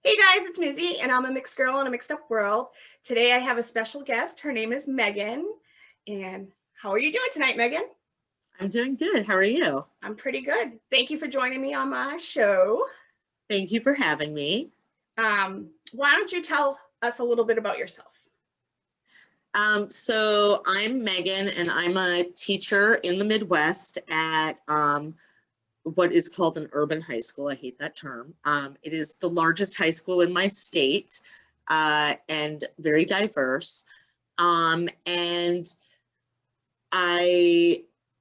Hey guys, it's Mizzy, and I'm a mixed girl in a mixed up world. Today I have a special guest. Her name is Megan. And how are you doing tonight, Megan? I'm doing good. How are you? I'm pretty good. Thank you for joining me on my show. Thank you for having me. Why don't you tell us a little bit about yourself? So I'm Megan, and I'm a teacher in the Midwest at what is called an urban high school. I hate that term. It is the largest high school in my state and very diverse. And I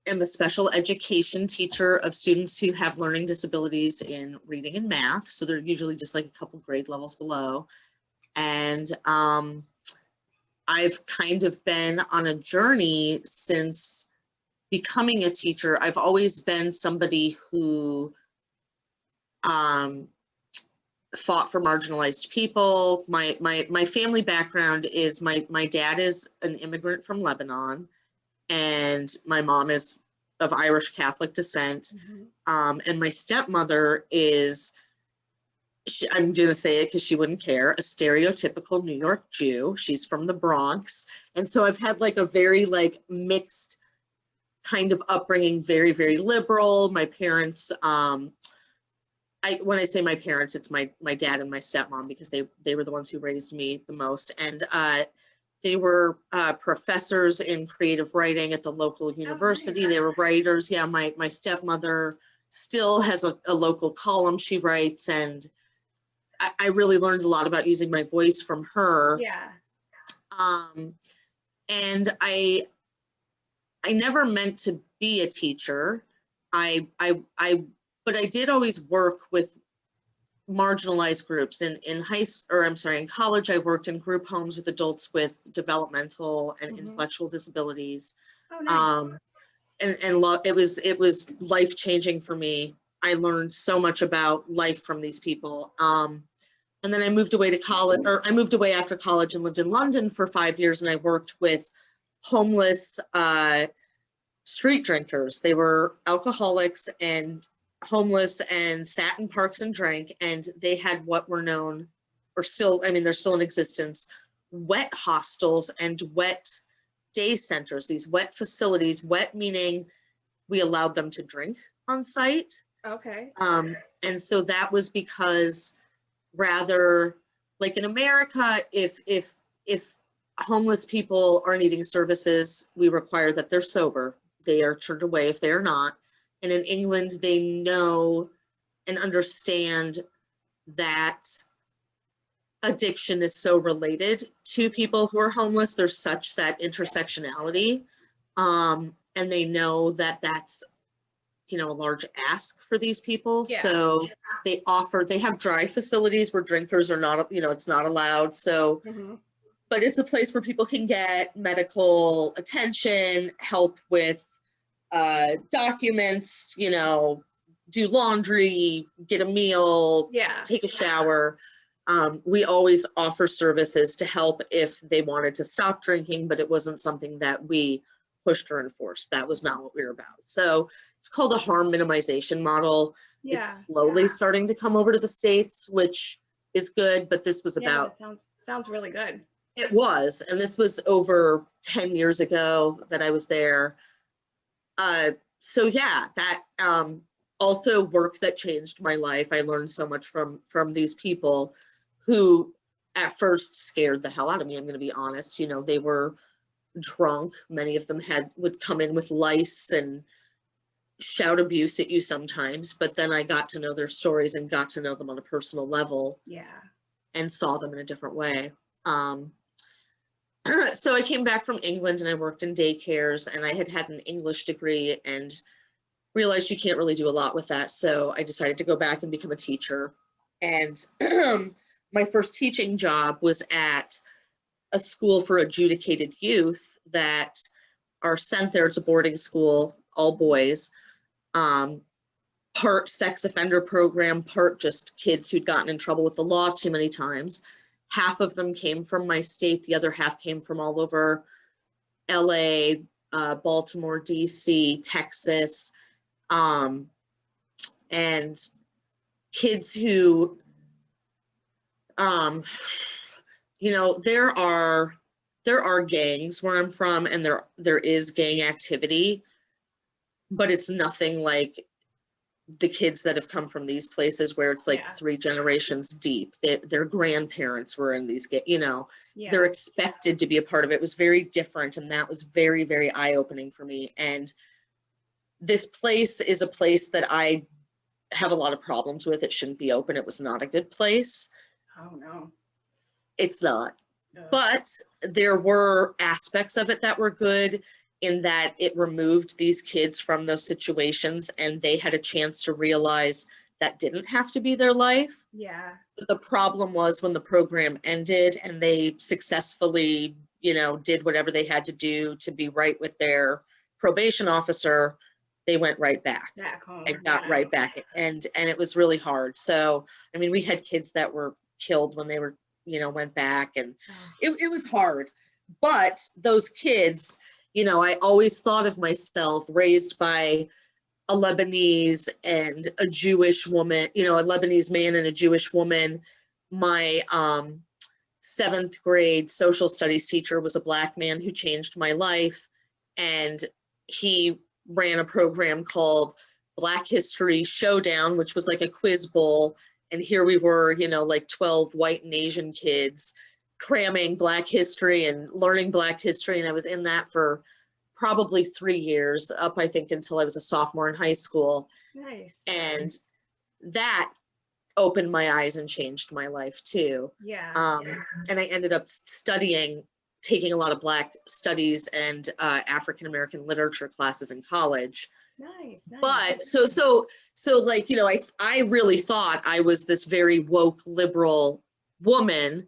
am a special education teacher of students who have learning disabilities in reading and math. So they're usually just like a couple grade levels below. And I've kind of been on a journey since becoming a teacher. I've always been somebody who fought for marginalized people. My family background is my dad is an immigrant from Lebanon, and my mom is of Irish Catholic descent. And my stepmother is, I'm going to say it because she wouldn't care, a stereotypical New York Jew. She's from the Bronx. And so I've had like a very like mixed kind of upbringing, very, very liberal. My parents, when I say my parents, it's my dad and my stepmom, because they were the ones who raised me the most. And they were professors in creative writing at the local university. They were writers. Yeah, my stepmother still has a local column she writes, and I really learned a lot about using my voice from her. Yeah. And I never meant to be a teacher. But I did always work with marginalized groups. In college, I worked in group homes with adults with developmental and intellectual disabilities. Oh, nice. It was life-changing for me. I learned so much about life from these people. And then I moved away to college, or I moved away after college and lived in London for 5 years, and I worked with homeless street drinkers. They were alcoholics and homeless and sat in parks and drank, and they had what were known, or still, I mean, they're still in existence, wet hostels and wet day centers, these wet facilities, wet meaning we allowed them to drink on site. Okay. And so that was because, rather, like in America, if homeless people are needing services, we require that they're sober. They are turned away if they are not. And in England, they know and understand that addiction is so related to people who are homeless. There's such that intersectionality. And they know that that's, a large ask for these people. Yeah. So they have dry facilities where drinkers are not, it's not allowed. So, but it's a place where people can get medical attention, help with documents, do laundry, get a meal, take a shower. We always offer services to help if they wanted to stop drinking, but it wasn't something that we pushed or enforced. That was not what we were about. So it's called a harm minimization model. It's slowly starting to come over to the States, which is good, but this was about... Sounds really good. It was, and this was over 10 years ago that I was there. So yeah, that also work that changed my life. I learned so much from these people who at first scared the hell out of me. I'm going to be honest. They were drunk. Many of them would come in with lice and shout abuse at you sometimes. But then I got to know their stories and got to know them on a personal level. Yeah. And saw them in a different way. So I came back from England and I worked in daycares, and I had an English degree and realized you can't really do a lot with that. So I decided to go back and become a teacher. And my first teaching job was at a school for adjudicated youth that are sent there. It's a boarding school, all boys, part sex offender program, part just kids who'd gotten in trouble with the law too many times. Half of them came from my state. The other half came from all over LA, Baltimore, DC, Texas, and kids who um, there are gangs where I'm from, and there is gang activity, but it's nothing like the kids that have come from these places where it's like Yeah. 3 generations deep. Their grandparents were in these, Yeah. they're expected to be a part of it. It was very different, and that was very, very eye-opening for me. And this place is a place that I have a lot of problems with. It shouldn't be open. It was not a good place. Oh no. It's not. Ugh. But there were aspects of it that were good, in that it removed these kids from those situations, and they had a chance to realize that didn't have to be their life. Yeah. But the problem was when the program ended and they successfully, did whatever they had to do to be right with their probation officer, they went right back. Back home. And got right back. And it was really hard. So, I mean, we had kids that were killed when they were, went back, and it was hard. But those kids, I always thought of myself raised by a Lebanese and a Jewish woman, a Lebanese man and a Jewish woman. My 7th grade social studies teacher was a Black man who changed my life. And he ran a program called Black History Showdown, which was like a quiz bowl. And here we were, like 12 white and Asian kids cramming Black history and learning Black history. And I was in that for probably 3 years, up, I think, until I was a sophomore in high school. Nice. And that opened my eyes and changed my life too. Yeah. And I ended up taking a lot of Black studies and African-American literature classes in college. Nice. But so like, I really thought I was this very woke liberal woman,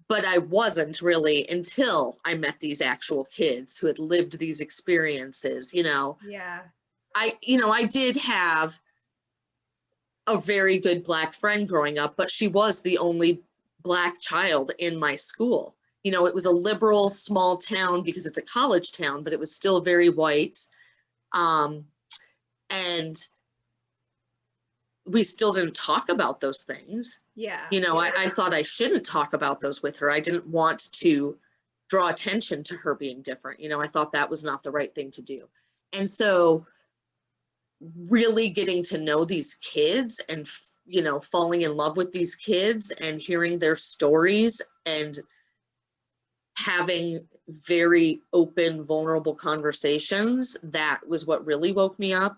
but I wasn't really until I met these actual kids who had lived these experiences. Yeah. I did have a very good Black friend growing up, but she was the only Black child in my school. It was a liberal small town because it's a college town, but it was still very white. And we still didn't talk about those things. Yeah. I thought I shouldn't talk about those with her. I didn't want to draw attention to her being different. I thought that was not the right thing to do. And so really getting to know these kids and, falling in love with these kids and hearing their stories and having very open, vulnerable conversations, that was what really woke me up.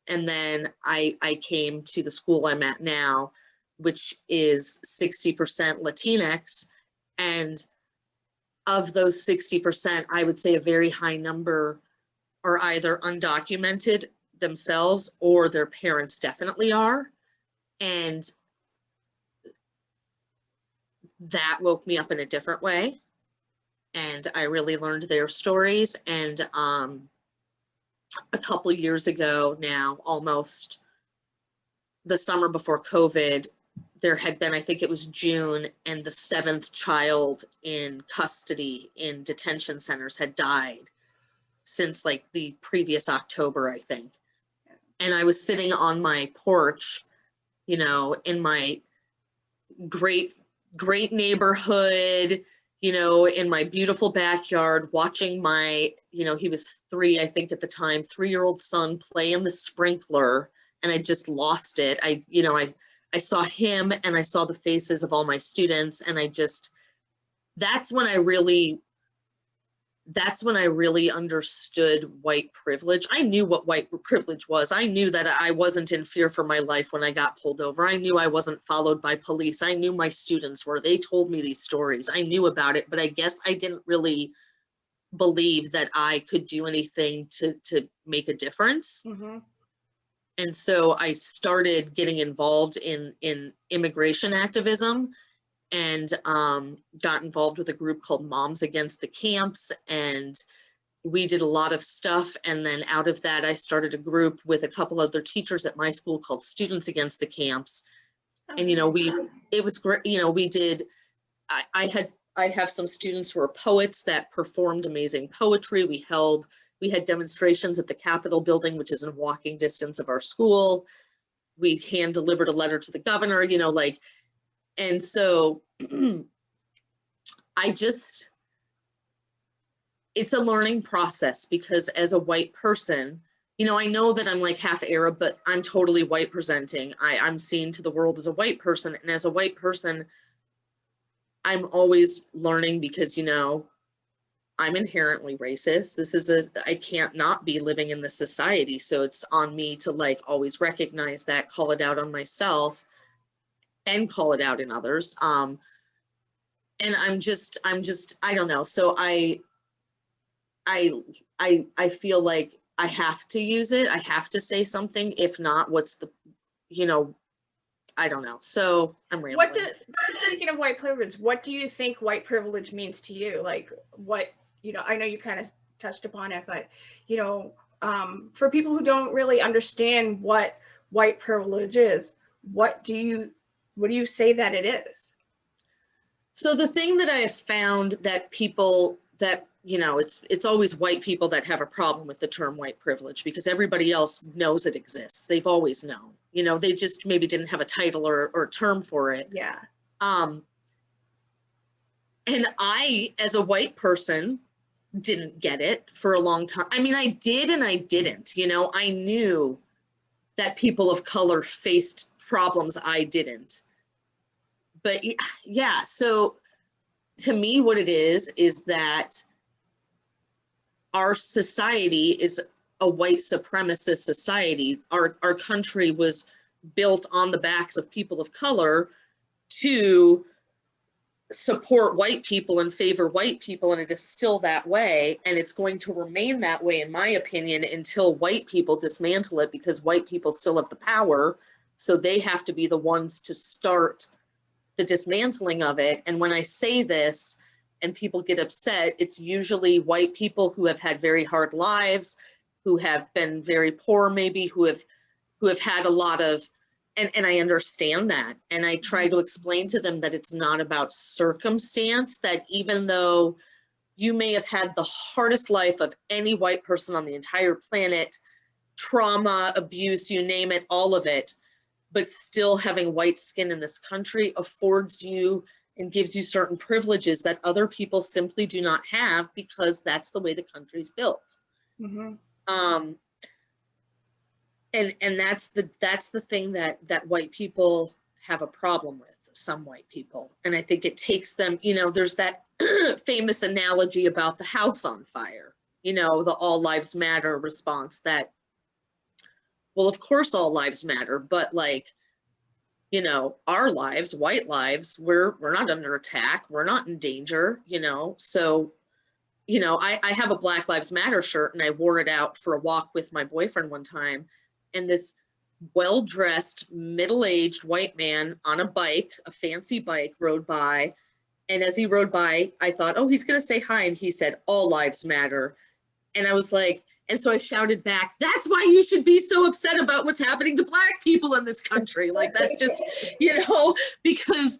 And then I came to the school I'm at now, which is 60% Latinx. And of those 60%, I would say a very high number are either undocumented themselves or their parents definitely are. And that woke me up in a different way. And I really learned their stories. And a couple of years ago now, almost the summer before COVID, there had been, I think it was June, and the 7th child in custody in detention centers had died since like the previous October, I think. And I was sitting on my porch, in my great neighborhood, in my beautiful backyard, watching my, he was 3, I think at the time, 3-year-old son play in the sprinkler, and I just lost it. I saw him and I saw the faces of all my students, and that's when I really understood white privilege. I knew what white privilege was. I knew that I wasn't in fear for my life when I got pulled over. I knew I wasn't followed by police. I knew my students were. They told me these stories. I knew about it, but I guess I didn't really believe that I could do anything to make a difference. Mm-hmm. And so I started getting involved in immigration activism, and got involved with a group called Moms Against the Camps, and we did a lot of stuff. And then out of that, I started a group with a couple other teachers at my school called Students Against the Camps. And it was great. We did. I have some students who are poets that performed amazing poetry. We had demonstrations at the Capitol building, which is in walking distance of our school. We hand delivered a letter to the governor. And so it's a learning process, because as a white person, you know, I know that I'm like half Arab, but I'm totally white presenting. I'm seen to the world as a white person. And as a white person, I'm always learning, because, you know, I'm inherently racist. I can't not be living in this society. So it's on me to like always recognize that, call it out on myself, and call it out in others. And I don't know. So I feel like I have to use it. I have to say something. If not, what's the, you know, I don't know. So I'm rambling. Speaking of white privilege, what do you think white privilege means to you? Like what, you know, I know you kind of touched upon it, but, you know, for people who don't really understand what white privilege is, what do you say that it is? So the thing that I have found that people that, you know, it's always white people that have a problem with the term white privilege, because everybody else knows it exists. They've always known, you know, they just maybe didn't have a title or term for it. Yeah. And I, as a white person, didn't get it for a long time. I mean, I did and I didn't, you know, I knew that people of color faced problems I didn't. But yeah, so to me, what it is that our society is a white supremacist society. Our country was built on the backs of people of color to support white people and favor white people, and it is still that way, and it's going to remain that way, in my opinion, until white people dismantle it, because white people still have the power, so they have to be the ones to start the dismantling of it. And when I say this and people get upset, it's usually white people who have had very hard lives, who have been very poor, maybe who have had a lot of, and I understand that. And I try to explain to them that it's not about circumstance, that even though you may have had the hardest life of any white person on the entire planet, trauma, abuse, you name it, all of it, but still having white skin in this country affords you and gives you certain privileges that other people simply do not have, because that's the way the country's built. Mm-hmm. And that's the thing that white people have a problem with, some white people. And I think it takes them, you know, there's that famous analogy about the house on fire, you know, the all lives matter response, that, well, of course all lives matter, but like, you know, our lives, white lives, we're not under attack, we're not in danger, you know. So, you know, I have a Black Lives Matter shirt, and I wore it out for a walk with my boyfriend one time, and this well-dressed, middle-aged white man on a bike, a fancy bike, rode by. And as he rode by, I thought, oh, he's going to say hi. And he said, all lives matter. And I was like, and so I shouted back, that's why you should be so upset about what's happening to Black people in this country. Like, that's just, you know, because,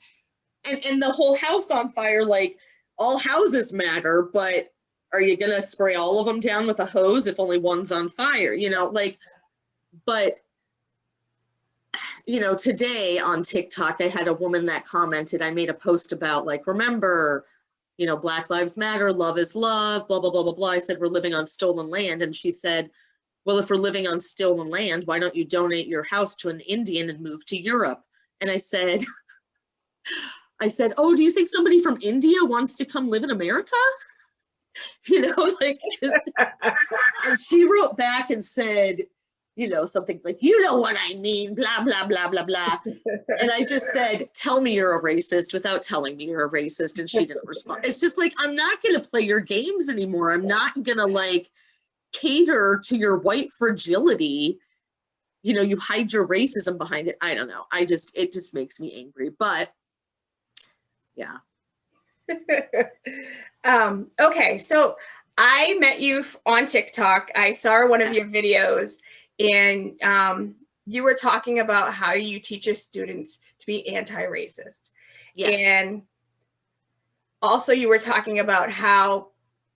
and the whole house on fire, like, all houses matter, but are you going to spray all of them down with a hose if only one's on fire? You know, like, but, you know, today on TikTok, I had a woman that commented, I made a post about, like, remember, you know, Black Lives Matter, love is love, blah, blah, blah, blah, blah. I said, we're living on stolen land. And she said, well, if we're living on stolen land, why don't you donate your house to an Indian and move to Europe? And I said, oh, do you think somebody from India wants to come live in America? You know, like, and she wrote back and said, you know, something like, you know what I mean, blah, blah, blah, blah, blah. And I just said, tell me you're a racist without telling me you're a racist. And she didn't respond. It's just like, I'm not going to play your games anymore. I'm not going to like cater to your white fragility. You know, you hide your racism behind it. I don't know. It just makes me angry, but yeah. Okay. So I met you on TikTok. I saw one of your videos, and you were talking about how you teach your students to be anti-racist. Yes. And also you were talking about how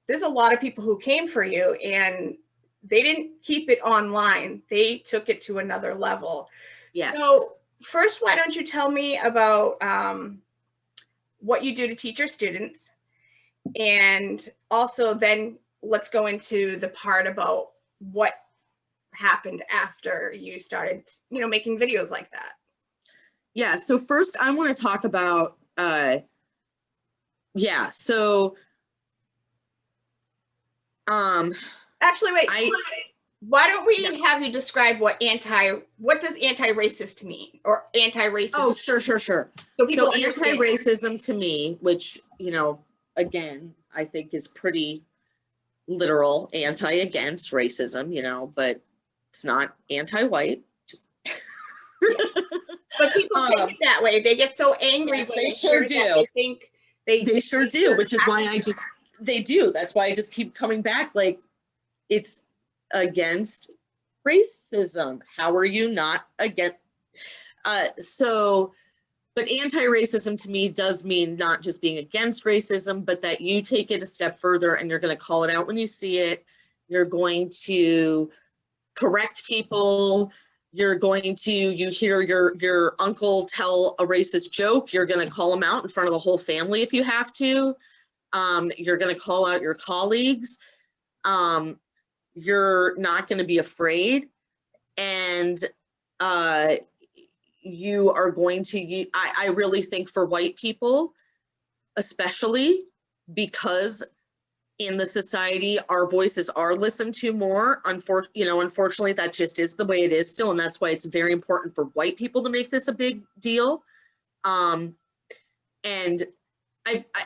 there's a lot of people who came for you and they didn't keep it online. They took it to another level. Yes. So first, why don't you tell me about what you do to teach your students? And also then let's go into the part about what happened after you started, making videos like that. Yeah, so first I want to talk about, so Actually, wait. Why don't we have you describe what does anti-racist mean, or anti-racism? Oh, sure. So anti-racism to me, which, again, I think is pretty literal, against racism, but it's not anti-white. Just But people take it that way. They get so angry. Yes, when they sure do. They think they sure do, which is why they do. That's why I just keep coming back. Like, it's against racism. How are you not against? But anti-racism to me does mean not just being against racism, but that you take it a step further and you're going to call it out when you see it. You're going to correct people. You're going to, you hear your uncle tell a racist joke, you're going to call him out in front of the whole family if you have to. You're going to call out your colleagues. You're not going to be afraid. And you are going to, I really think for white people, especially because in the society, our voices are listened to more. Unfortunately, that just is the way it is still. And that's why it's very important for white people to make this a big deal. And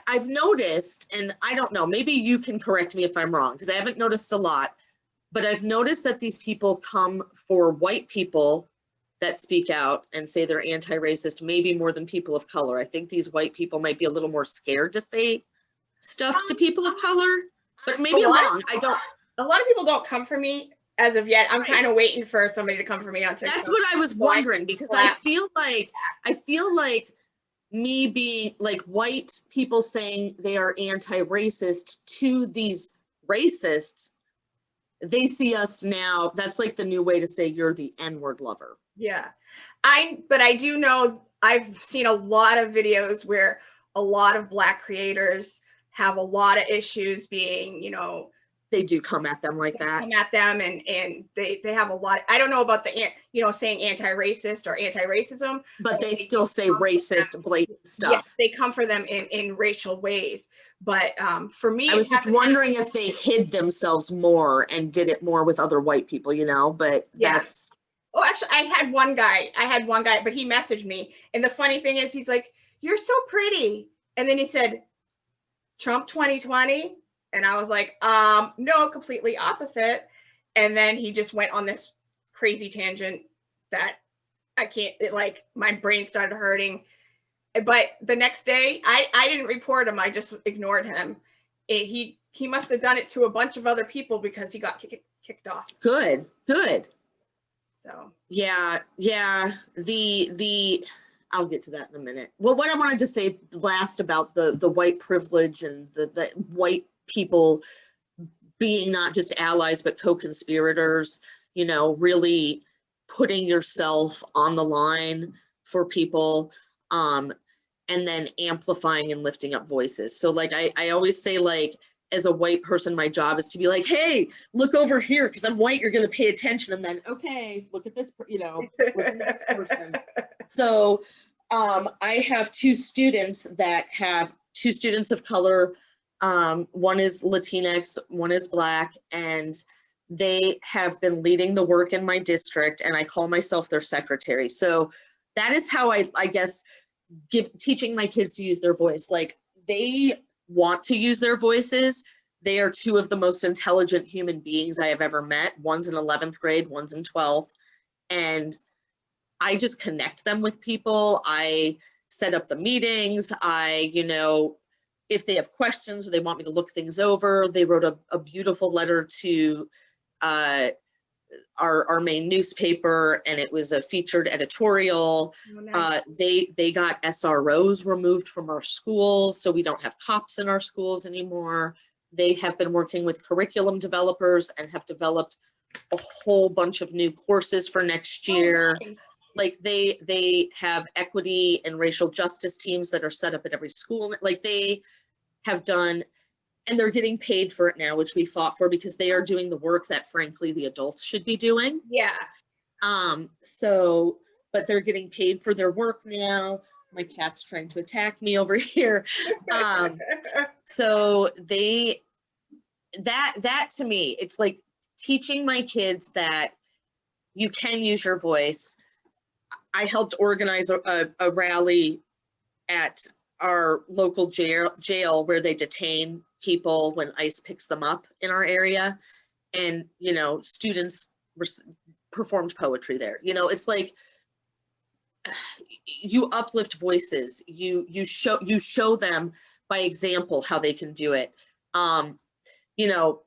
I've noticed, and I don't know, maybe you can correct me if I'm wrong, because I haven't noticed a lot, but I've noticed that these people come for white people that speak out and say they're anti-racist, maybe more than people of color. I think these white people might be a little more scared to say stuff to people of color, but maybe I'm wrong. A lot of people don't come for me as of yet. I'm kind of waiting for somebody to come for me on TikTok. That's what I was wondering, because I feel like me being like white people saying they are anti-racist to these racists, they see us now. That's like the new way to say you're the N-word lover. Yeah. But I do know, I've seen a lot of videos where a lot of Black creators have a lot of issues being, they do come at them like that. Come at them, and they have a lot. I don't know about the saying anti-racist or anti-racism, but they still say racist, blatant stuff. Yes, they come for them in racial ways. But for me, I was just wondering if they hid themselves more and did it more with other white people, But that's. Oh, actually, I had one guy, but he messaged me, and the funny thing is, he's like, "You're so pretty," and then he said, "Trump 2020." And I was like, no, completely opposite. And then he just went on this crazy tangent that I can't, my brain started hurting. But the next day, I didn't report him. I just ignored him. He must have done it to a bunch of other people because he got kicked off. Good. So. Yeah. I'll get to that in a minute. Well, what I wanted to say last about the white privilege and the white people being not just allies but co-conspirators, really putting yourself on the line for people, and then amplifying and lifting up voices. So like I always say, like, as a white person, my job is to be like, hey, look over here, because I'm white, you're going to pay attention, and then, okay, look at this, listen to this person. So I have two students of color. One is Latinx, one is Black, and they have been leading the work in my district, and I call myself their secretary. So that is how I guess teaching my kids to use their voice. Like, they want to use their voices. They are two of the most intelligent human beings I have ever met. One's in 11th grade, one's in 12th. And I just connect them with people. I set up the meetings. If they have questions or they want me to look things over, they wrote a beautiful letter to our main newspaper, and it was a featured editorial. Oh, nice. They got SROs removed from our schools, so we don't have cops in our schools anymore. They have been working with curriculum developers and have developed a whole bunch of new courses for next year. Oh, nice. Like they have equity and racial justice teams that are set up at every school. Like they have done, and they're getting paid for it now, which we fought for because they are doing the work that frankly the adults should be doing. Yeah. So, but they're getting paid for their work now. My cat's trying to attack me over here. So that to me, it's like teaching my kids that you can use your voice. I helped organize a rally at our local jail where they detain people when ICE picks them up in our area. And, you know, students performed poetry there. You know, it's like you uplift voices. You show them by example how they can do it. You know,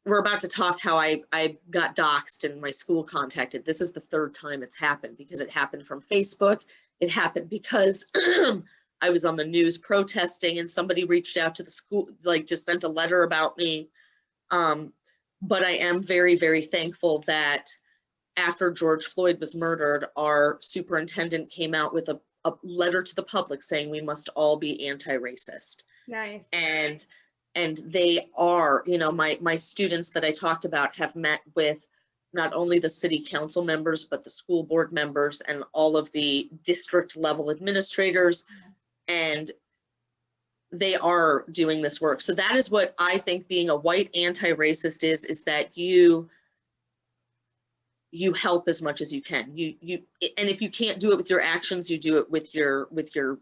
we're about to talk how I got doxxed and my school contacted. This is the third time it's happened because it happened from Facebook. It happened because I was on the news protesting and somebody reached out to the school, like just sent a letter about me. But I am very, very thankful that after George Floyd was murdered, our superintendent came out with a letter to the public saying we must all be anti-racist. Nice. And they are, you know, my students that I talked about have met with not only the city council members, but the school board members and all of the district level administrators. And they are doing this work. So that is what I think being a white anti-racist is that you help as much as you can. And if you can't do it with your actions, you do it with your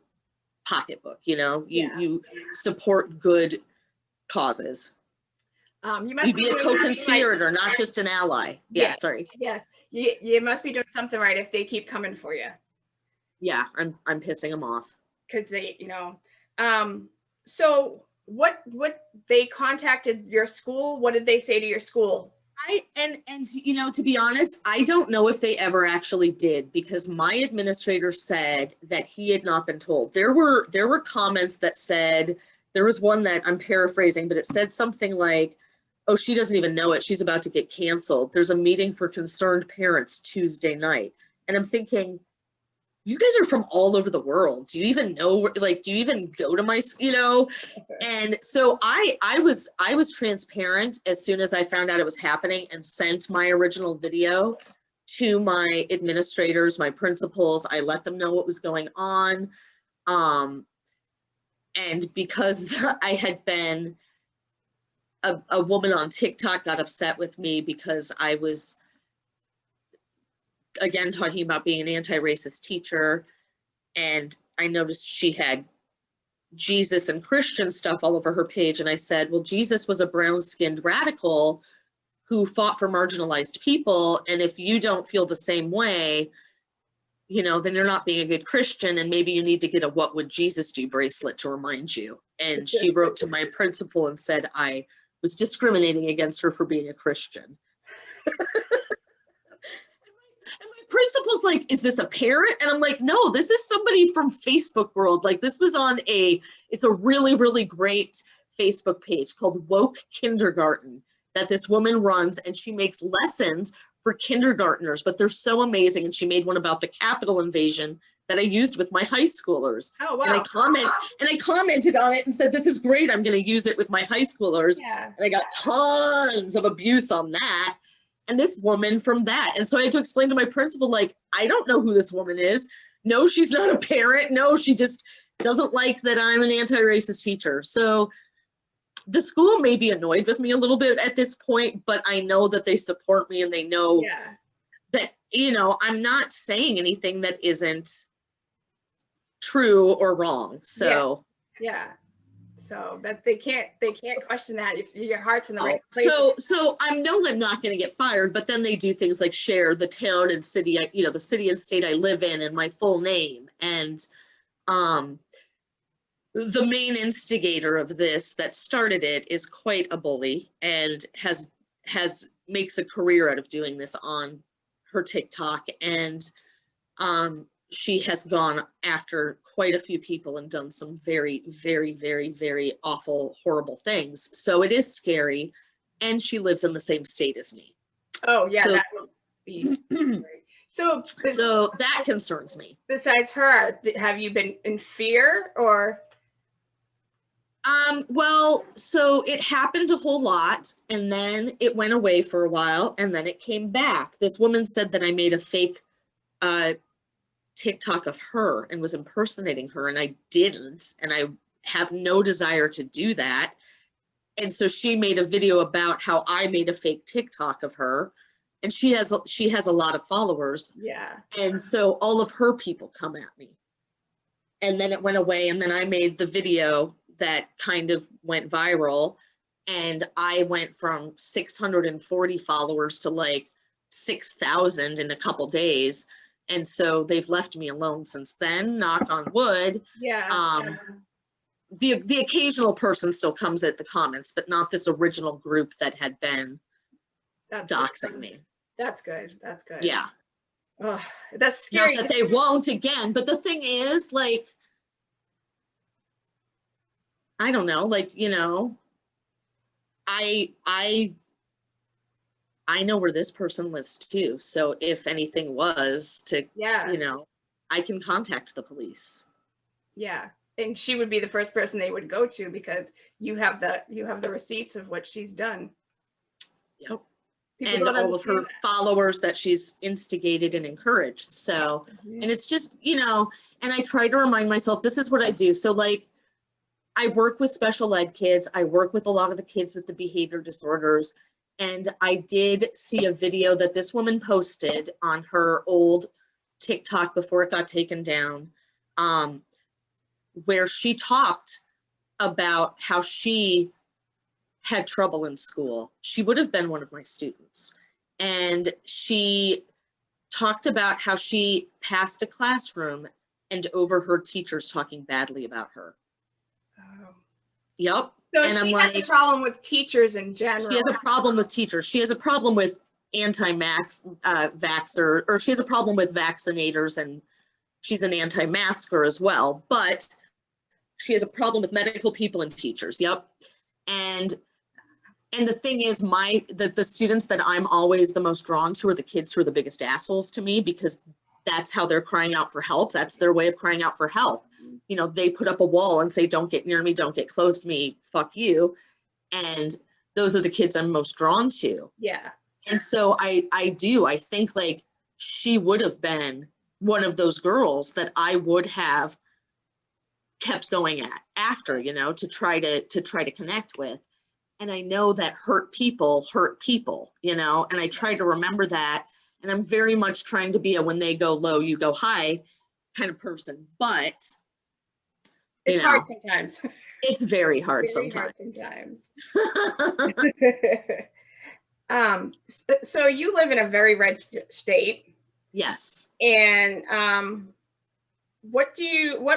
pocketbook, you know, you support good causes. You'd be a co-conspirator, not just an ally. Yeah, sorry. Yes, you must be doing something right if they keep coming for you. Yeah, I'm pissing them off. Because they, you know, so what they contacted your school? What did they say to your school? And you know, to be honest, I don't know if they ever actually did, because my administrator said that he had not been told. There were comments that said, there was one that I'm paraphrasing, but it said something like, oh, she doesn't even know it. She's about to get canceled. There's a meeting for concerned parents Tuesday night. And I'm thinking, you guys are from all over the world. Do you even know, like, do you even go to my, you know? And so I was transparent as soon as I found out it was happening and sent my original video to my administrators, my principals. I let them know what was going on. And because I had been a woman on TikTok got upset with me because I was, again, talking about being an anti-racist teacher, and I noticed she had Jesus and Christian stuff all over her page. And I said, well, Jesus was a brown-skinned radical who fought for marginalized people. And if you don't feel the same way, you know, then you're not being a good Christian, and maybe you need to get a "What would Jesus do" bracelet to remind you. And she wrote to my principal and said I was discriminating against her for being a Christian. And my principal's like, is this a parent? And I'm like, no, this is somebody from Facebook world. Like, this was on it's a really, really great Facebook page called Woke Kindergarten that this woman runs, and she makes lessons for kindergartners, but they're so amazing. And she made one about the Capitol invasion that I used with my high schoolers. Oh, wow. And I commented on it and said, this is great. I'm going to use it with my high schoolers. Yeah. And I got tons of abuse on that. And this woman from that. And so I had to explain to my principal, like, I don't know who this woman is. No, she's not a parent. No, she just doesn't like that I'm an anti-racist teacher. So the school may be annoyed with me a little bit at this point, but I know that they support me, and they know that, you know, I'm not saying anything that isn't true or wrong. So so that they can't question that if your heart's in the right place. So I know I'm not going to get fired, but then they do things like share the town and city, you know, the city and state I live in and my full name. And the main instigator of this that started it is quite a bully, and makes a career out of doing this on her TikTok. And she has gone after quite a few people and done some very, very, very, very awful, horrible things. So it is scary. And she lives in the same state as me. Oh, yeah, so, that would be scary. So, So that concerns me. besides her, have you been in fear or? Well, so it happened a whole lot, and then it went away for a while, and then it came back. This woman said that I made a fake TikTok of her and was impersonating her, and I didn't, and I have no desire to do that. And so she made a video about how I made a fake TikTok of her, and she has a lot of followers. Yeah. And so all of her people come at me. And then it went away, and then I made the video that kind of went viral, and I went from 640 followers to like 6,000 in a couple days. And so they've left me alone since then, knock on wood. Yeah. The occasional person still comes at the comments, but not this original group that had been doxing me. That's good. That's good. Yeah. Oh, that's scary. Not that they won't again, but the thing is, like, I don't know, like, you know, I know where this person lives too. So if anything was to, Yeah. you know, I can contact the police. Yeah. And she would be the first person they would go to because you have the receipts of what she's done. Yep. People And don't all of her understand that. followers that she's instigated and encouraged. So, and it's just, you know, and I try to remind myself, this is what I do. So like, I work with special ed kids. I work with a lot of the kids with the behavior disorders. And I did see a video that this woman posted on her old TikTok before it got taken down, where she talked about how she had trouble in school. She would have been one of my students. And she talked about how she passed a classroom and overheard teachers talking badly about her. Oh. Yep. So and she I'm has like, a problem with teachers in general. she has a problem with teachers. She has a problem with anti-vaxxer, or she has a problem with vaccinators, and she's an anti-masker as well. But she has a problem with medical people and teachers. Yep. And the thing is, the students that I'm always the most drawn to are the kids who are the biggest assholes to me, because that's how they're crying out for help. That's their way of crying out for help. You know, they put up a wall and say, don't get near me, don't get close to me, fuck you. And those are the kids I'm most drawn to. Yeah. And so I think like she would have been one of those girls that I would have kept going after, you know, to try to connect with. And I know that hurt people, you know, and I try to remember that. And I'm very much trying to be a when they go low, you go high kind of person. But it's hard sometimes. It's very hard Very sometimes. Hard sometimes. So you live in a very red state. Yes. And what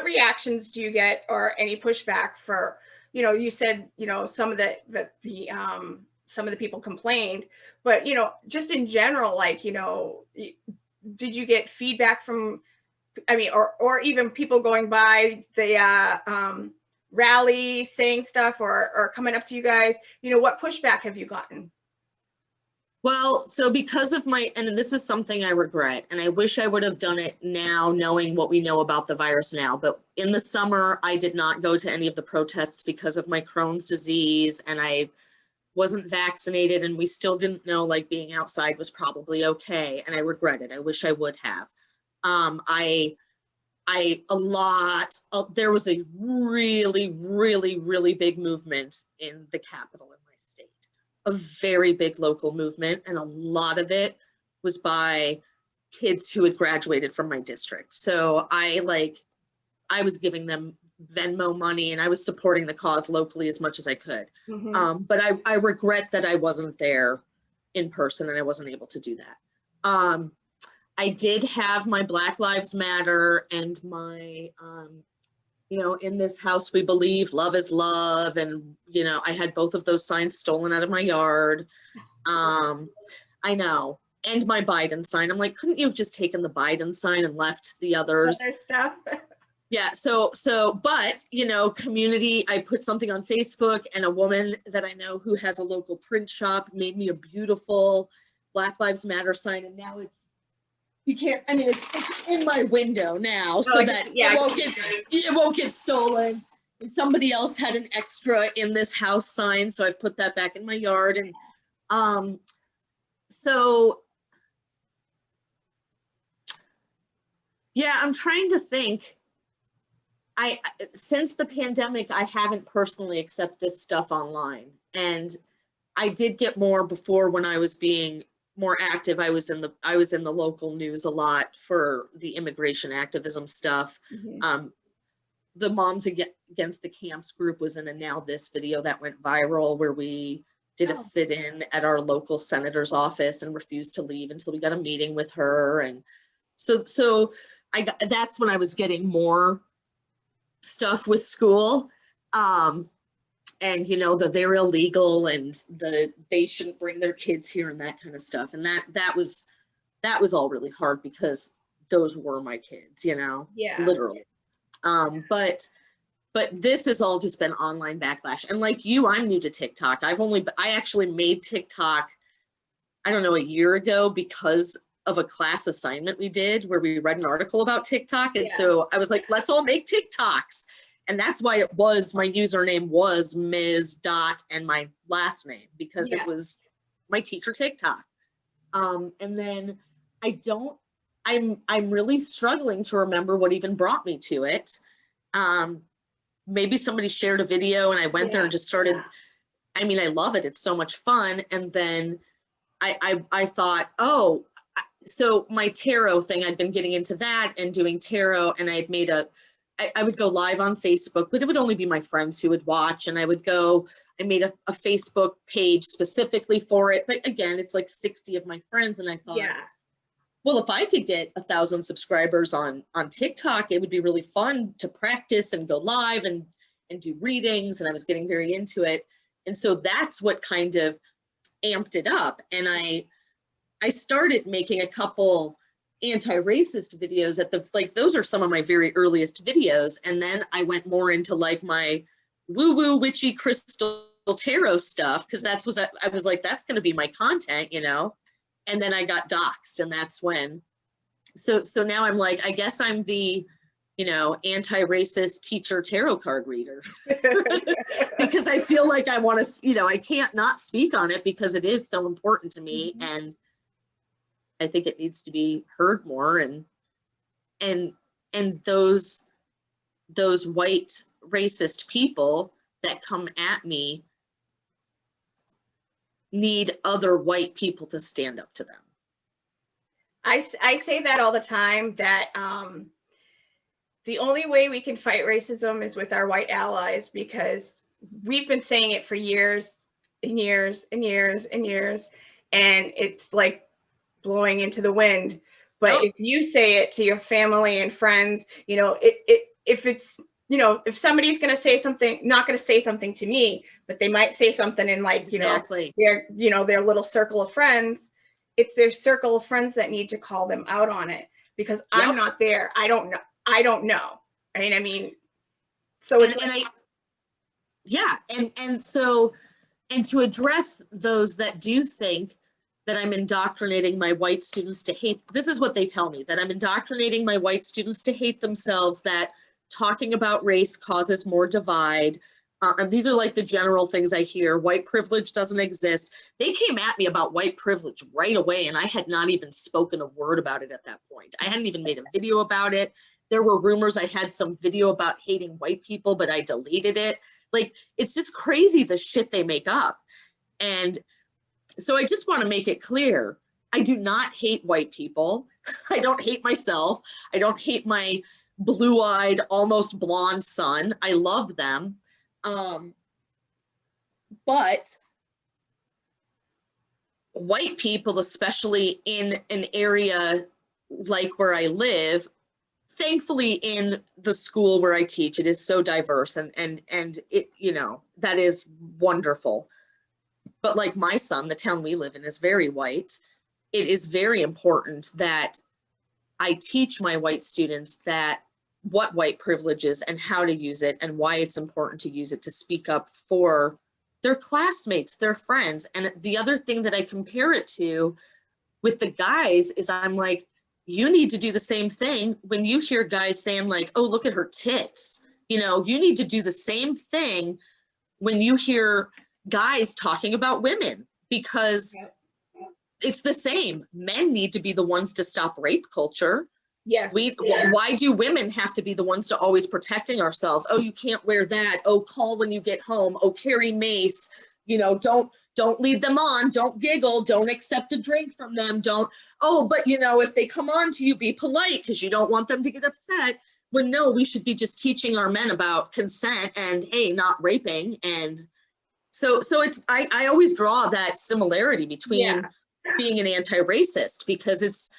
reactions do you get, or any pushback for, you know, you said, you know, some of the people complained, but, you know, just in general, like, you know, did you get feedback from, I mean, or even people going by the rally saying stuff, or coming up to you guys, you know, what pushback have you gotten? Well, so because of and this is something I regret, and I wish I would have done it now, knowing what we know about the virus now, but in the summer, I did not go to any of the protests because of my Crohn's disease, and I wasn't vaccinated, and we still didn't know, like, being outside was probably okay, and I regret it. I wish I would have. There was a really, really, really big movement in the capital in my state, a very big local movement, and a lot of it was by kids who had graduated from my district. So I was giving them Venmo money, and I was supporting the cause locally as much as I could. Mm-hmm. But I regret that I wasn't there in person, and I wasn't able to do that. I did have my Black Lives Matter and my, you know, in this house we believe love is love. And, you know, I had both of those signs stolen out of my yard. I know. And my Biden sign. I'm like, couldn't you have just taken the Biden sign and left the others? Other stuff. Yeah. But, you know, community, I put something on Facebook, and a woman that I know who has a local print shop made me a beautiful Black Lives Matter sign. And now it's you can't, I mean, it's in my window now so that yeah, it won't get stolen. Somebody else had an extra in this house sign, so I've put that back in my yard. And so yeah, I'm trying to think. Since the pandemic, I haven't personally accepted this stuff online, and I did get more before when I was being more active. I was in the local news a lot for the immigration activism stuff. Mm-hmm. The Moms Against the Camps group was in a Now This video that went viral, where we did a sit-in at our local senator's office and refused to leave until we got a meeting with her. And so that's when I was getting more stuff with school. And that they're illegal and they shouldn't bring their kids here and that kind of stuff. And that was all really hard because those were my kids, literally. But this has all just been online backlash. And like you, I'm new to TikTok. I actually made TikTok, I don't know, a year ago because of a class assignment we did where we read an article about TikTok. And so I was like, let's all make TikToks. And that's why my username was Ms. Dot and my last name, because it was my teacher TikTok. And then I'm really struggling to remember what even brought me to it. Maybe somebody shared a video and I went there and just started. I mean, I love it. It's so much fun. And then I thought, so my tarot thing, I'd been getting into that and doing tarot, and I had made I would go live on Facebook, but it would only be my friends who would watch. And I made a Facebook page specifically for it. But again, it's like 60 of my friends. And I thought, well, if I could get 1,000 subscribers on TikTok, it would be really fun to practice and go live and do readings. And I was getting very into it. And so that's what kind of amped it up. And I started making a couple anti-racist videos those are some of my very earliest videos. And then I went more into like my woo-woo witchy crystal tarot stuff, because I was like, that's going to be my content, and then I got doxxed, and that's when, so now I'm like, I guess I'm the, anti-racist teacher tarot card reader because I feel like I want to, I can't not speak on it because it is so important to me. Mm-hmm. And I think it needs to be heard more, and those white racist people that come at me need other white people to stand up to them. I say that all the time, that the only way we can fight racism is with our white allies, because we've been saying it for years and years and years and years, and it's like blowing into the wind. But if you say it to your family and friends, if it's, if somebody's going to say something, not going to say something to me, but they might say something in like, their little circle of friends, it's their circle of friends that need to call them out on it, because I'm not there. I don't know. I mean, so it's and to address those that do think that I'm indoctrinating my white students to hate. This is what they tell me, that I'm indoctrinating my white students to hate themselves, that talking about race causes more divide. These are like the general things I hear. White privilege doesn't exist. They came at me about white privilege right away, and I had not even spoken a word about it at that point. I hadn't even made a video about it. There were rumors I had some video about hating white people, but I deleted it. Like, it's just crazy the shit they make up. And so I just want to make it clear, I do not hate white people. I don't hate myself. I don't hate my blue-eyed, almost blonde son. I love them. But white people, especially in an area like where I live, thankfully in the school where I teach, it is so diverse, and it, that is wonderful. But like my son, the town we live in is very white. It is very important that I teach my white students that what white privilege is and how to use it, and why it's important to use it to speak up for their classmates, their friends. And the other thing that I compare it to with the guys is I'm like, you need to do the same thing when you hear guys saying like, oh, look at her tits. You know, you need to do the same thing when you hear guys talking about women, because it's the same. Men need to be the ones to stop rape culture. Yes. Why do women have to be the ones to always protecting ourselves? Oh, you can't wear that. Oh, call when you get home. Oh, carry mace. You know, don't lead them on. Don't giggle. Don't accept a drink from them. Oh, but you know, if they come on to you, be polite because you don't want them to get upset. When no, we should be just teaching our men about consent and, hey, not raping. And so it's, I always draw that similarity between being an anti-racist, because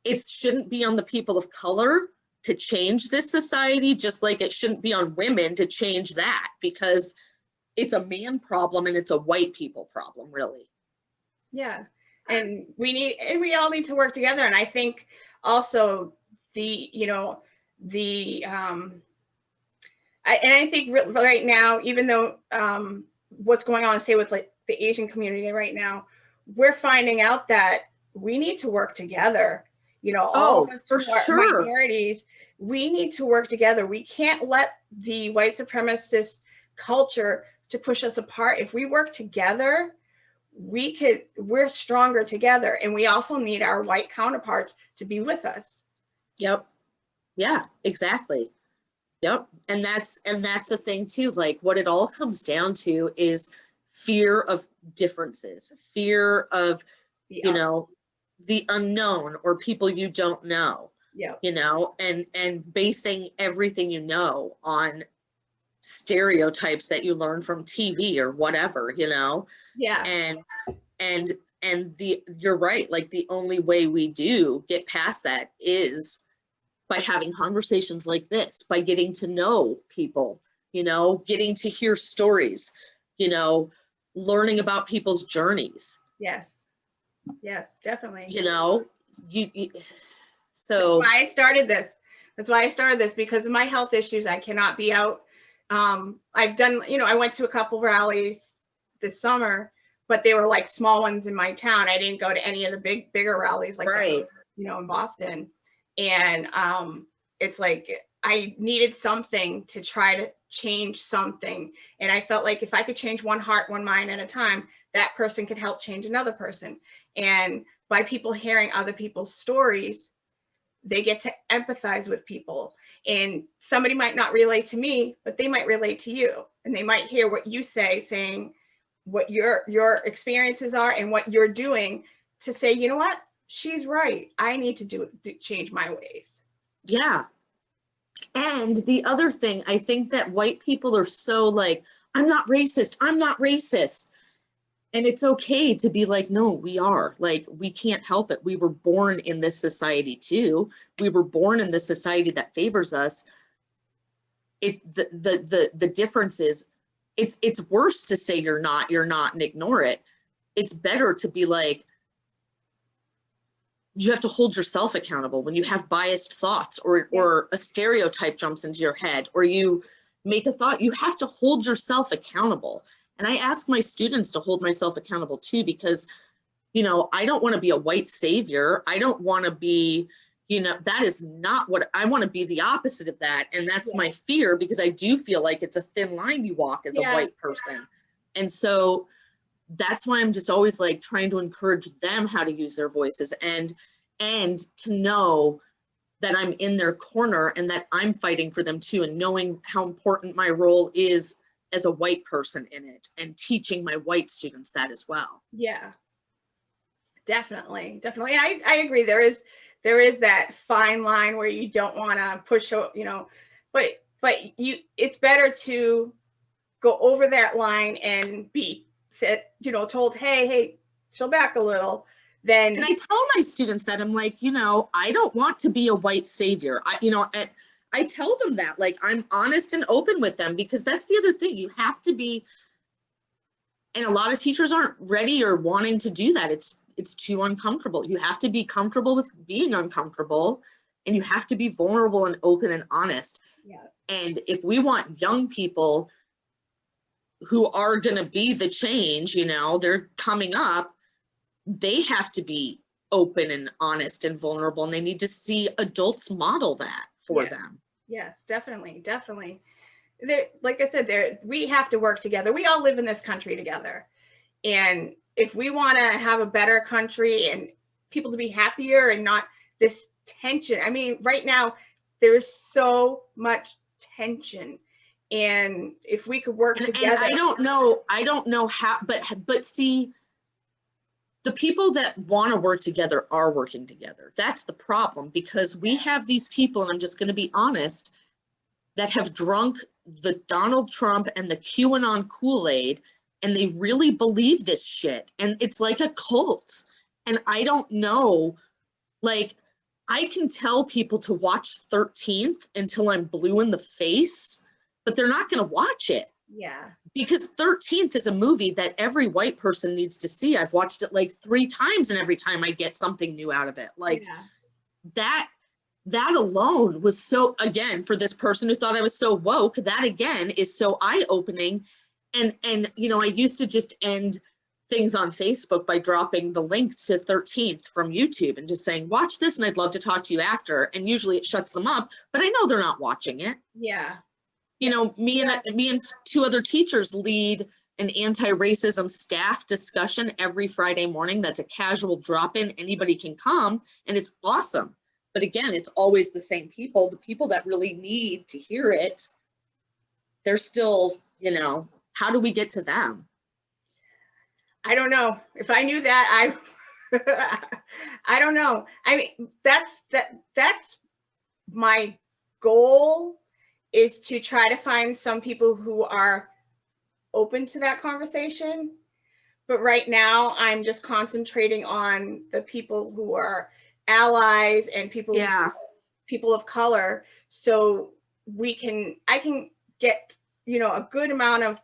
it shouldn't be on the people of color to change this society, just like it shouldn't be on women to change that, because it's a man problem and it's a white people problem, really. Yeah. And we all need to work together. And I think also I think right now, even though what's going on, say with like the Asian community right now, we're finding out that we need to work together. You know, all of us who are minorities, we need to work together. We can't let the white supremacist culture to push us apart. If we work together, we're stronger together. And we also need our white counterparts to be with us. Yep. Yeah, exactly. Yep. And that's the thing too. Like, what it all comes down to is fear of differences, fear of, you know, the unknown or people you don't know. Yeah. You know, and basing everything you know on stereotypes that you learn from TV or whatever, you know. Yeah. And you're right, like the only way we do get past that is by having conversations like this, by getting to know people, you know, getting to hear stories, you know, learning about people's journeys. Yes. Yes, definitely. You know, so that's why I started this. That's why I started this, because of my health issues. I cannot be out. I've done, you know, I went to a couple rallies this summer, but they were like small ones in my town. I didn't go to any of the bigger rallies like that, you know, in Boston. And it's like I needed something to try to change something. And I felt like if I could change one heart, one mind at a time, that person could help change another person. And by people hearing other people's stories, they get to empathize with people. And somebody might not relate to me, but they might relate to you. And they might hear what you say, saying what your experiences are and what you're doing, to say, you know what? She's right. I need to change my ways. Yeah. And the other thing, I think that white people are so like, I'm not racist. I'm not racist. And it's okay to be like, no, we are. Like, we can't help it. We were born in this society too. We were born in this society that favors us. The difference is, it's worse to say you're not, and ignore it. It's better to be like, you have to hold yourself accountable when you have biased thoughts or a stereotype jumps into your head, or you make a thought. You have to hold yourself accountable. And I ask my students to hold myself accountable too, because, you know, I don't want to be a white savior. I don't want to be, you know, that is not what I want to be, the opposite of that. And that's my fear, because I do feel like it's a thin line you walk as a white person. And so that's why I'm just always like trying to encourage them how to use their voices, and to know that I'm in their corner and that I'm fighting for them too, and knowing how important my role is as a white person in it, and teaching my white students that as well. Yeah, definitely. I agree. There is that fine line where you don't want to push, you know, but it's better to go over that line and be said, you know, told, hey, chill back a little. Then, and I tell my students that, I'm like, you know, I don't want to be a white savior. I tell them that, like, I'm honest and open with them, because that's the other thing. You have to be, and a lot of teachers aren't ready or wanting to do that. It's too uncomfortable. You have to be comfortable with being uncomfortable, and you have to be vulnerable and open and honest. Yeah. And if we want young people who are going to be the change, you know, they're coming up, they have to be open and honest and vulnerable, and they need to see adults model that for them. Yes, definitely, definitely. Like I said, we have to work together. We all live in this country together. And if we want to have a better country and people to be happier and not this tension, I mean, right now, there's so much tension. And if we could work together. And I don't know how, but see, the people that want to work together are working together. That's the problem, because we have these people, and I'm just going to be honest, that have drunk the Donald Trump and the QAnon Kool-Aid, and they really believe this shit. And it's like a cult. And I don't know, like, I can tell people to watch 13th until I'm blue in the face, but they're not going to watch it. Yeah. Because 13th is a movie that every white person needs to see. I've watched it like 3 times, and every time I get something new out of it. Like, that alone was so, again, for this person who thought I was so woke, that again is so eye-opening. And you know, I used to just end things on Facebook by dropping the link to 13th from YouTube and just saying, watch this, and I'd love to talk to you after. And usually it shuts them up, but I know they're not watching it. Yeah. You know, me and 2 other teachers lead an anti-racism staff discussion every Friday morning. That's a casual drop-in. Anybody can come, and it's awesome. But again, it's always the same people. The people that really need to hear it, they're still, you know, how do we get to them? I don't know. If I knew that, I don't know. I mean, that's my goal, is to try to find some people who are open to that conversation. But right now, I'm just concentrating on the people who are allies and people of color, so I can get, you know, a good amount of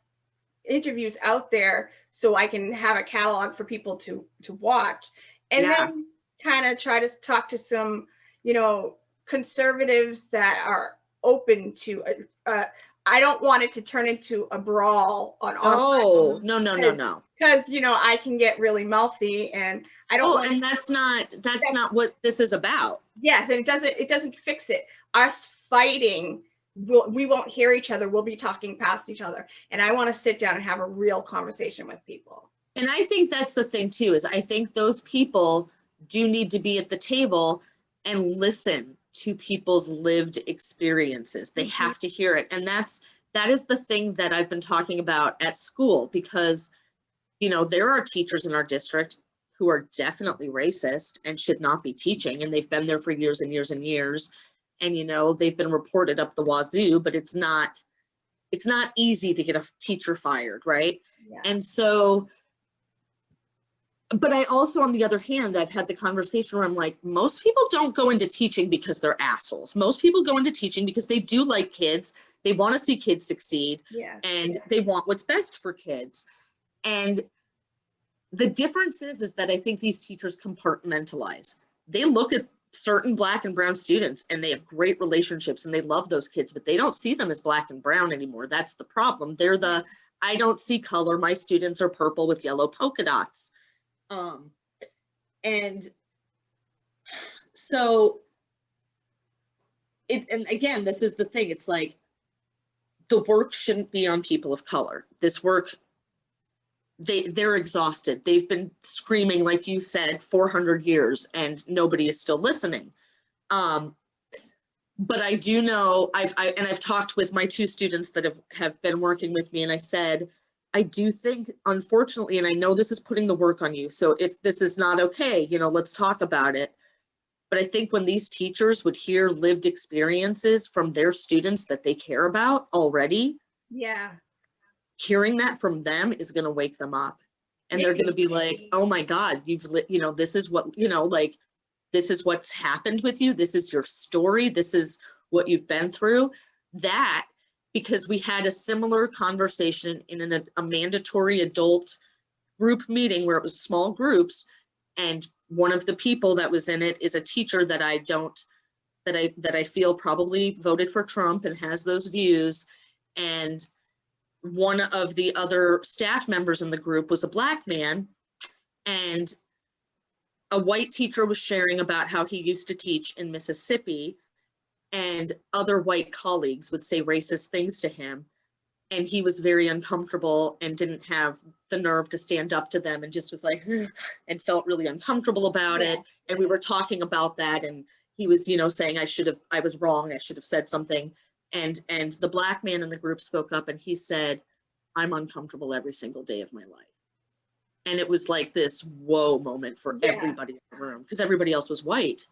interviews out there, so I can have a catalog for people to watch, and then kind of try to talk to some, you know, conservatives that are open to I don't want it to turn into a brawl on our no, because you know, I can get really mouthy, and I don't want, and that's not what this is about. Yes, and it doesn't fix it. Us fighting, we won't hear each other. We'll be talking past each other, and I want to sit down and have a real conversation with people. And I think that's the thing too, is I think those people do need to be at the table and listen to people's lived experiences. They have to hear it. And that is the thing that I've been talking about at school, because, you know, there are teachers in our district who are definitely racist and should not be teaching. And they've been there for years and years and years. And, you know, they've been reported up the wazoo, but it's not easy to get a teacher fired, right? Yeah. And so, but I also, on the other hand, I've had the conversation where I'm like, most people don't go into teaching because they're assholes. Most people go into teaching because they do like kids. They want to see kids succeed, and they want what's best for kids. And the difference is that I think these teachers compartmentalize. They look at certain Black and brown students, and they have great relationships, and they love those kids, but they don't see them as Black and brown anymore. That's the problem. They're I don't see color. My students are purple with yellow polka dots. And so and again, this is the thing. It's like, the work shouldn't be on people of color. This work, they're exhausted. They've been screaming, like you said, 400 years, and nobody is still listening. But I do know, I've talked with my 2 students that have been working with me, and I said, I do think, unfortunately, and I know this is putting the work on you, so if this is not okay, you know, let's talk about it. But I think when these teachers would hear lived experiences from their students that they care about already, hearing that from them is going to wake them up. And they're going to be like, oh my God, you know, this is what, you know, like, this is what's happened with you. This is your story. This is what you've been through. That, because we had a similar conversation in a mandatory adult group meeting where it was small groups, and one of the people that was in it is a teacher that I feel probably voted for Trump and has those views. And one of the other staff members in the group was a Black man, and a white teacher was sharing about how he used to teach in Mississippi, and other white colleagues would say racist things to him. And he was very uncomfortable and didn't have the nerve to stand up to them, and just was like, and felt really uncomfortable about it. And we were talking about that, and he was, you know, saying, I was wrong. I should have said something. And the Black man in the group spoke up, and he said, I'm uncomfortable every single day of my life. And it was like this whoa moment for everybody in the room, because everybody else was white.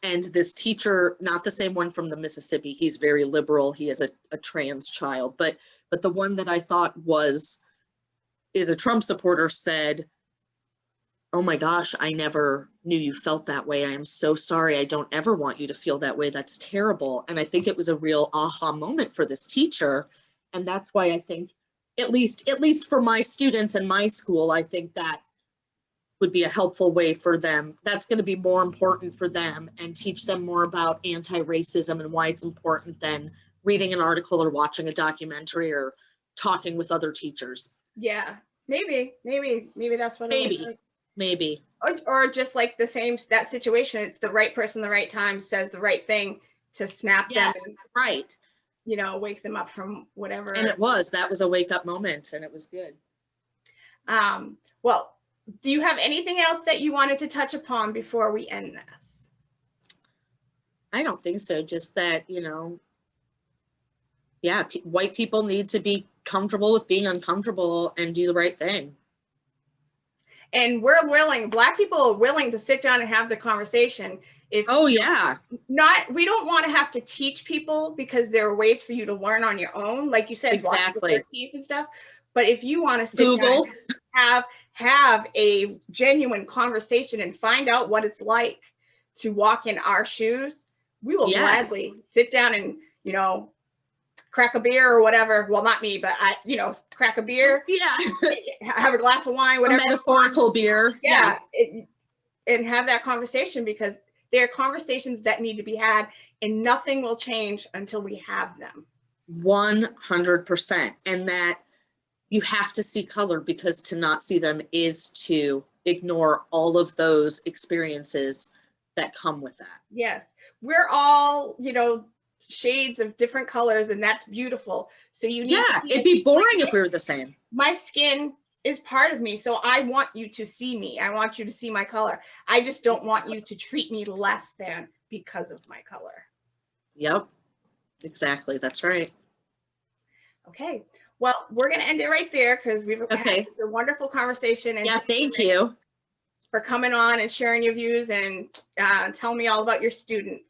And this teacher, not the same one from the Mississippi, he's very liberal. He is a trans child, but the one that I thought is a Trump supporter said, oh my gosh, I never knew you felt that way. I am so sorry. I don't ever want you to feel that way. That's terrible. And I think it was a real aha moment for this teacher. And that's why I think, at least for my students in my school, I think that would be a helpful way for them. That's going to be more important for them, and teach them more about anti-racism and why it's important than reading an article or watching a documentary or talking with other teachers. Yeah, maybe that's what it was. Maybe. Or just like that situation, it's the right person, the right time, says the right thing to snap them. Yes, right. You know, wake them up from whatever. And that was a wake up moment, and it was good. Well, do you have anything else that you wanted to touch upon before we end this? I don't think so. Just that, you know, yeah, white people need to be comfortable with being uncomfortable and do the right thing. And Black people are willing to sit down and have the conversation. We don't want to have to teach people, because there are ways for you to learn on your own, like you said, exactly, with teeth and stuff. But if you want to sit down and have a genuine conversation and find out what it's like to walk in our shoes, we will gladly sit down and, you know, crack a beer or whatever. Well, not me, but crack a beer. Have a glass of wine, whatever. A metaphorical beer. And have that conversation, because there are conversations that need to be had, and nothing will change until we have them. 100%. And that you have to see color, because to not see them is to ignore all of those experiences that come with that. Yes. We're all, you know, shades of different colors, and that's beautiful. So it'd be boring if we were the same. My skin is part of me, so I want you to see me. I want you to see my color. I just don't want you to treat me less than because of my color. Yep, exactly. That's right. Okay. Well, we're going to end it right there, because we've had a wonderful conversation. And thank you for coming on and sharing your views and telling me all about your students.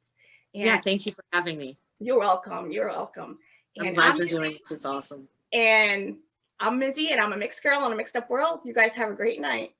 And thank you for having me. You're welcome. You're welcome. I'm glad you're doing this. It's awesome. And I'm Mizzy, and I'm a mixed girl in a mixed up world. You guys have a great night.